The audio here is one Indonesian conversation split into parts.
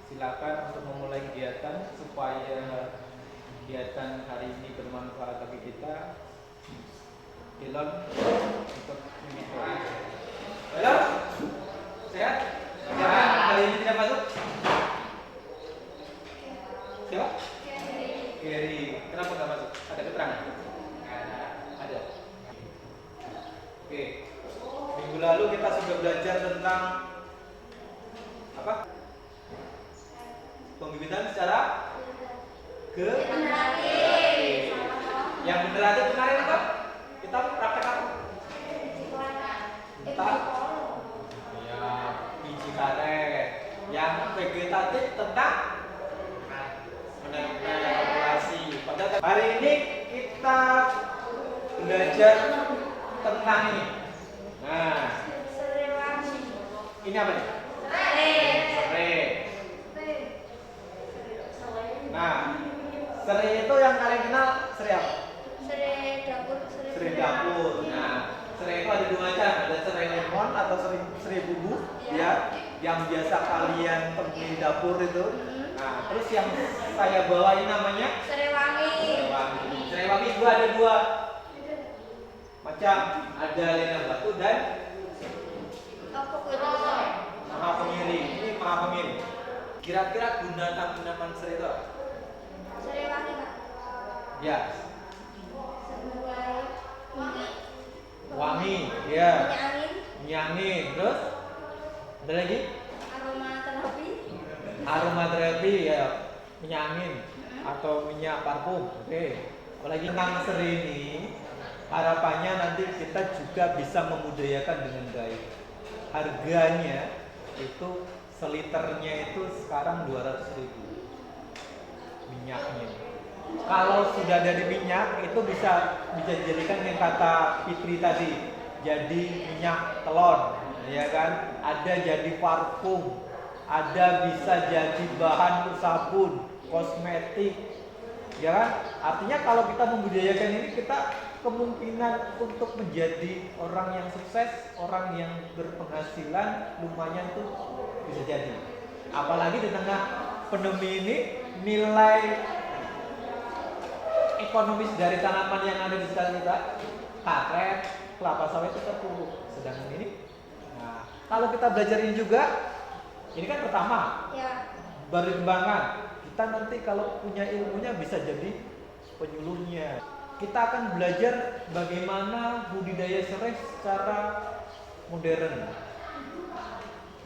Silakan untuk memulai kegiatan supaya kegiatan hari ini bermanfaat bagi kita. Elon untuk memulai. Halo, sehat? Sehat? Hari ini tidak masuk? Siapa? Gary. Kenapa nggak masuk? Ada keterangan? Ada. Oke. Minggu lalu kita sudah belajar tentang apa? Pembibitan secara generatif. Yang generatif kemarin apa? Kita praktek apa? Tentang ya, biji karet. Yang vegetatif tentang menempel populasi. Hari ini kita belajar tentang ini. Nah, ini apa nih? Serai. Nah, serai itu yang kalian kenal serai apa? Serai dapur. Serai dapur. Nah, serai itu ada dua macam, ada serai lemon atau serai bumbu, ya, yang biasa kalian temui di dapur itu. Nah, terus yang saya bawa ini namanya Serai wangi. serai wangi. Serai wangi juga ada dua macam, ada lena batu dan Apa kudu? maha kemiri. Ini maha kemiri. Kira-kira guna tanaman serai itu apa? Serai wangi, Pak. Ya, Sebagai wangi. wangi, ya, Minyak angin, angin. Terus ada lagi aromaterapi. aromaterapi, ya, minyak angin atau minyak parfum. Oke. Apalagi tentang serai ini, harapannya nanti kita juga bisa memudayakan dengan baik. Harganya itu seliternya itu sekarang 200.000 minyaknya. Kalau sudah dari minyak itu bisa dijadikan yang kata Fitri tadi, jadi minyak telon, ya kan? Ada jadi parfum, ada bisa jadi bahan untuk sabun, kosmetik, ya kan? Artinya kalau kita membudidayakan ini, kita kemungkinan untuk menjadi orang yang sukses, orang yang berpenghasilan lumayan tuh bisa jadi. Apalagi di tengah pandemi ini, nilai ekonomis dari tanaman yang ada di sekitar kita, karet, kelapa sawit itu terpuruk. Sedangkan ini, nah, kalau kita belajar ini juga, ini kan pertama, Ya. baru dikembangkan. Kita nanti kalau punya ilmunya bisa jadi penyuluhnya. Kita akan belajar bagaimana budidaya serai secara modern.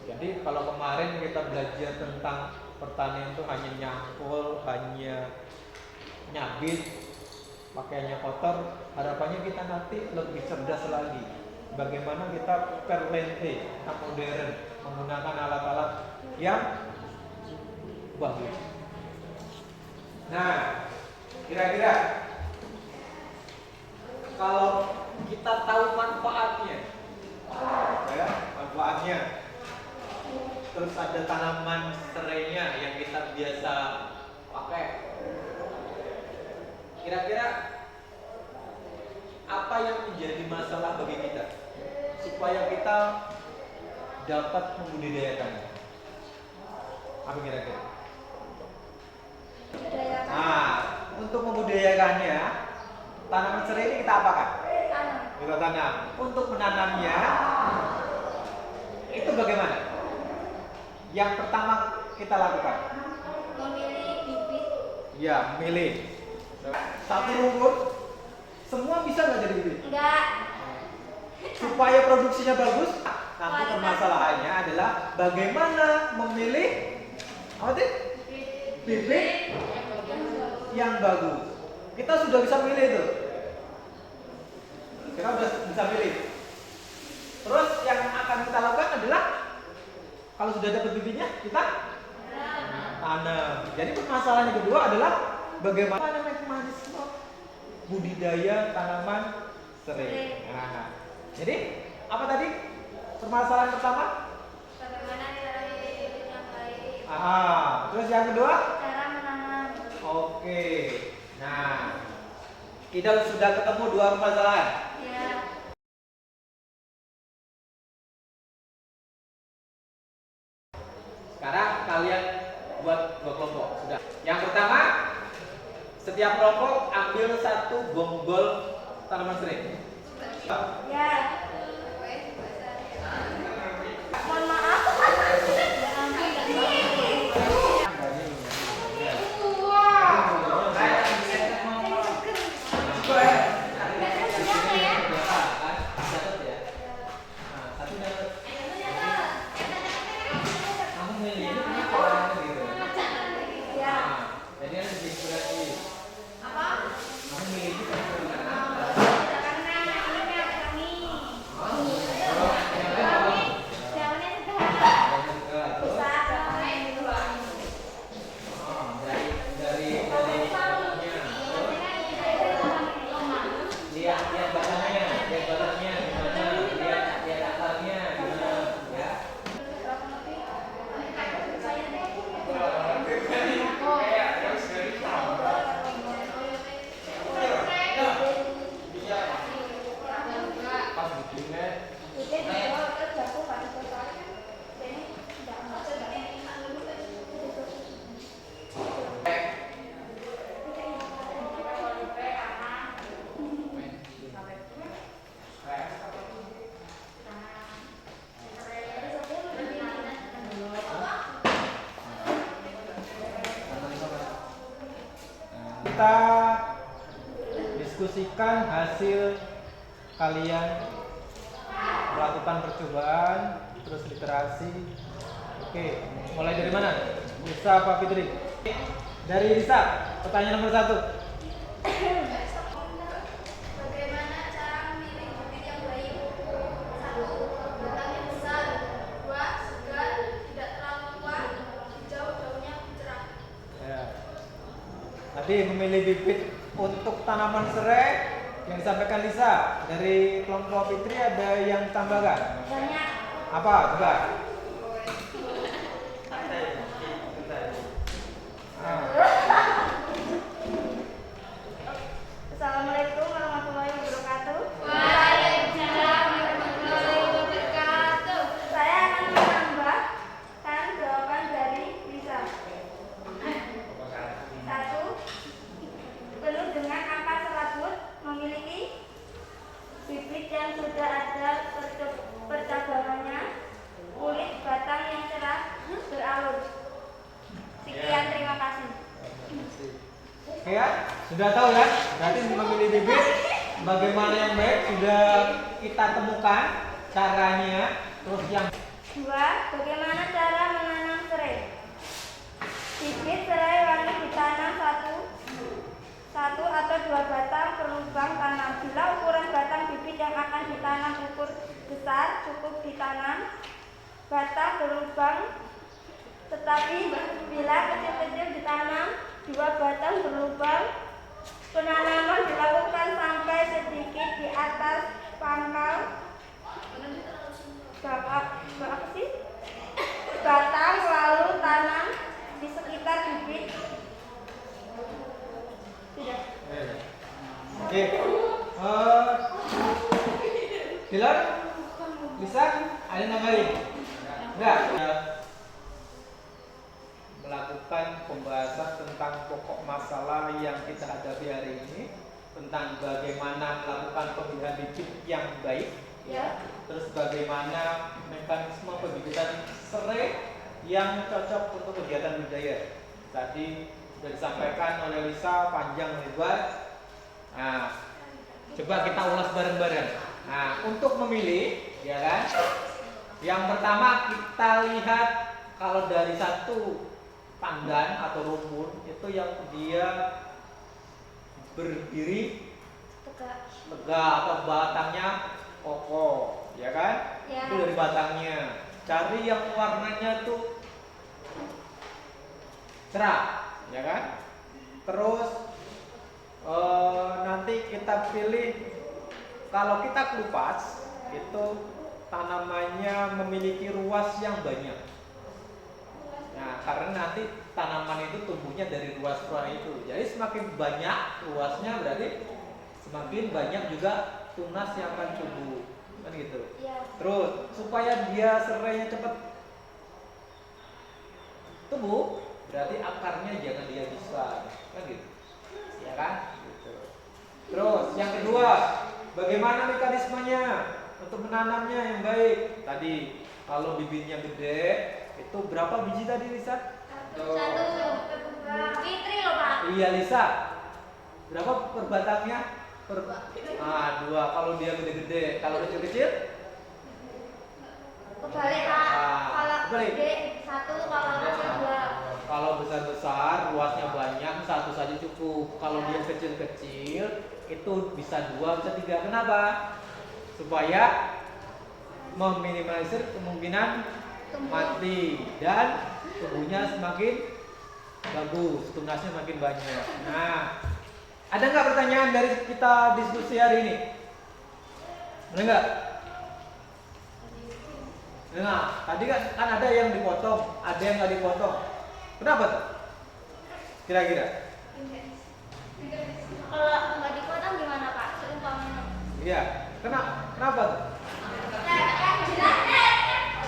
Jadi kalau kemarin kita belajar tentang pertanian itu hanya nyangkul, hanya nyabit, pakaiannya kotor, harapannya kita nanti lebih cerdas lagi. Bagaimana kita perlente, modern, menggunakan alat-alat yang bagus. Nah, kira-kira kalau kita tahu manfaatnya, ya, manfaatnya, terus ada tanaman serainya yang kita biasa pakai, kira-kira apa yang menjadi masalah bagi kita supaya kita dapat membudidayakannya? Apa kira-kira? Nah, untuk membudidayakannya, tanaman serai ini kita apakan? Tanam. Kita tanam. Untuk menanamnya itu bagaimana? Yang pertama kita lakukan, Memilih bibit. ya, milih satu rumput. Semua bisa nggak jadi bibit? Enggak. Supaya produksinya bagus, nanti permasalahannya adalah bagaimana memilih apa sih? Bibit yang bagus. Kita sudah bisa milih itu. Kita sudah bisa pilih. Terus yang akan kita lakukan adalah kalau sudah dapat bibitnya, kita tanam. Jadi permasalahan yang kedua adalah bagaimana mekanisme budidaya tanaman serai. Nah, jadi apa tadi permasalahan pertama? Bagaimana cara memilih bibit yang baik? Terus yang kedua? Cara menanam. Oke. Nah, kita sudah ketemu dua permasalahan. Ya. Sekarang kalian tanaman serai? Ya. Mohon maaf. Kita diskusikan hasil kalian melakukan percobaan terus literasi. Oke, mulai dari mana? Lisa apa Fitri? Dari Lisa, pertanyaan nomor 1. Bagaimana cara memilih bibit yang baik? 1. Batang yang besar. 2. Segar, tidak terlalu tua. Hijau, daunnya cerah. Ya. Tadi memilih bibit untuk tanaman serai yang disampaikan Lisa. Dari kelompok Fitri ada yang tambahkan? Banyak. Apa? Coba. Assalamualaikum warahmatullahi wabarakatuh. Waalaikumsalam warahmatullahi wabarakatuh. Saya akan menambahkan jawaban dari Lisa. 1. Penuh dengan akar selaput, memiliki bibit yang sudah ada percabangannya, kulit batang yang cerah beralur. Sekian, terima kasih. Oke ya, sudah tahu ya? Berarti memilih bibit bagaimana yang baik sudah kita temukan caranya. Terus yang 2. Bagaimana cara menanam serai? Bibit serai wajib ditanam satu atau 2 batang per lubang tanam. Bila ukuran batang bibit yang akan ditanam ukur besar, cukup ditanam batang berlubang. Tetapi bila kecil-kecil ditanam 2 batang berlubang. Penanaman dilakukan sampai sedikit di atas pangkal batang, lalu tanam di sekitar bibit. Sudah. oke. Dilan, bisa? Ada nambahin? Enggak. Melakukan pembahasan tentang pokok masalah yang kita hadapi hari ini, tentang bagaimana melakukan pemilihan bibit yang baik, Ya. terus bagaimana mekanisme pembibitan serai yang cocok untuk kegiatan budaya. Tadi sudah disampaikan oleh Lisa panjang lebar. Nah, coba kita ulas bareng-bareng. Nah, untuk memilih, ya kan? Yang pertama kita lihat kalau dari satu tandan atau rumpun itu yang dia berdiri tegak atau batangnya kokoh, ya kan? Ya. Itu dari batangnya. Cari yang warnanya tuh cerah, ya kan? Terus nanti kita pilih, kalau kita kelupas itu tanamannya memiliki ruas yang banyak. Nah, karena nanti tanaman itu tumbuhnya dari ruas-ruas itu. Jadi semakin banyak ruasnya berarti semakin banyak juga tunas yang akan tumbuh. Kan gitu. Ya. Terus supaya dia serainya cepat tumbuh, berarti akarnya jangan dia besar. Kan gitu. Ya kan? Gitu. Terus yang kedua, bagaimana mekanismenya untuk menanamnya yang baik? Tadi kalau bibitnya gede, itu berapa biji tadi Lisa? Satu. Fitri loh Pak. Iya Lisa. Berapa per batangnya? Dua. Kalau dia gede-gede, kalau kecil-kecil? Kebalik Pak. Kalau kebalik. gede satu, kalau kecil dua. Kalau besar-besar, luasnya banyak, satu saja cukup. Kalau dia kecil-kecil, itu bisa dua, bisa tiga. Kenapa? Supaya meminimalisir kemungkinan mati dan tumbuhnya semakin bagus, tunasnya makin banyak. Nah, ada nggak pertanyaan dari kita diskusi hari ini? Ada nggak? Nah, tadi kan ada yang dipotong, ada yang nggak dipotong. Kenapa tuh? Kira-kira? Kalau nggak dipotong gimana Pak? Seumpamanya. Iya. Kenapa tuh?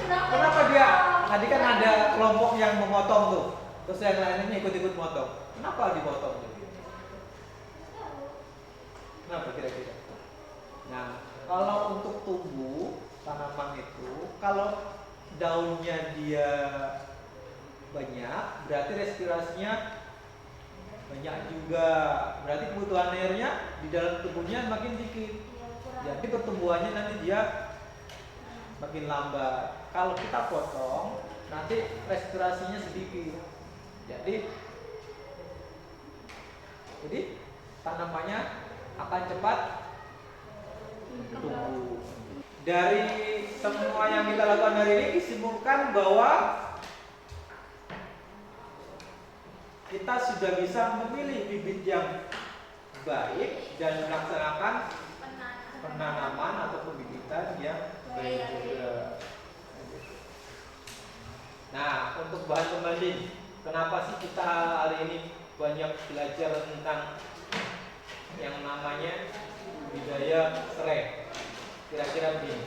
Kenapa dia? Tadi kan ada kelompok yang memotong tuh, terus yang lainnya ikut-ikut motong. Kenapa dipotong tuh? Kenapa kira-kira? Nah, kalau untuk tumbuh tanaman itu, kalau daunnya dia banyak, berarti respirasinya banyak juga. Berarti kebutuhan airnya di dalam tubuhnya makin dikit. Jadi pertumbuhannya nanti dia makin lambat. Kalau kita potong, nanti respirasinya sedikit. Jadi tanamannya akan cepat tumbuh. Dari semua yang kita lakukan hari ini disimpulkan bahwa kita sudah bisa memilih bibit yang baik dan melaksanakan penanaman atau pembibitan yang baik juga. Nah, untuk bahan pembanding, kenapa sih kita hari ini banyak belajar tentang yang namanya budidaya serai? Kira-kira begini.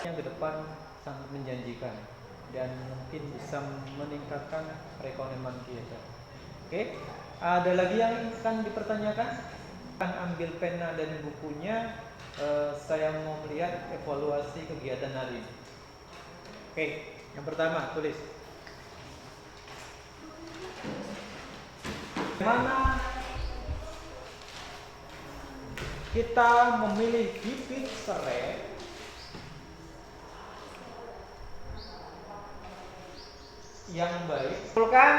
Yang ke depan sangat menjanjikan dan mungkin bisa meningkatkan perekonomian kita. Oke, ada lagi yang akan dipertanyakan? Akan ambil pena dan bukunya. Saya mau melihat evaluasi kegiatan hari ini. Oke, yang pertama tulis. Mana kita memilih bibit serai yang baik. Simpulkan,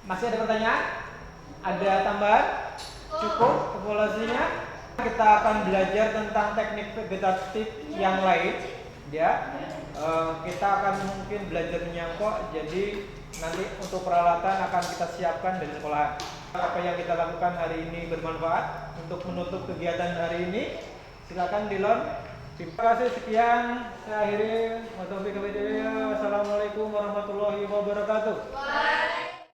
masih ada pertanyaan? Ada tambahan? Cukup evaluasinya? Kita akan belajar tentang teknik vegetatif yang lain, ya. Kita akan mungkin belajar menyangkok. Jadi nanti untuk peralatan akan kita siapkan dari sekolahan. Apa yang kita lakukan hari ini bermanfaat untuk menutup kegiatan hari ini. Silakan Dilon. Terima kasih, sekian. Saya akhiri. Wassalamualaikum warahmatullahi wabarakatuh.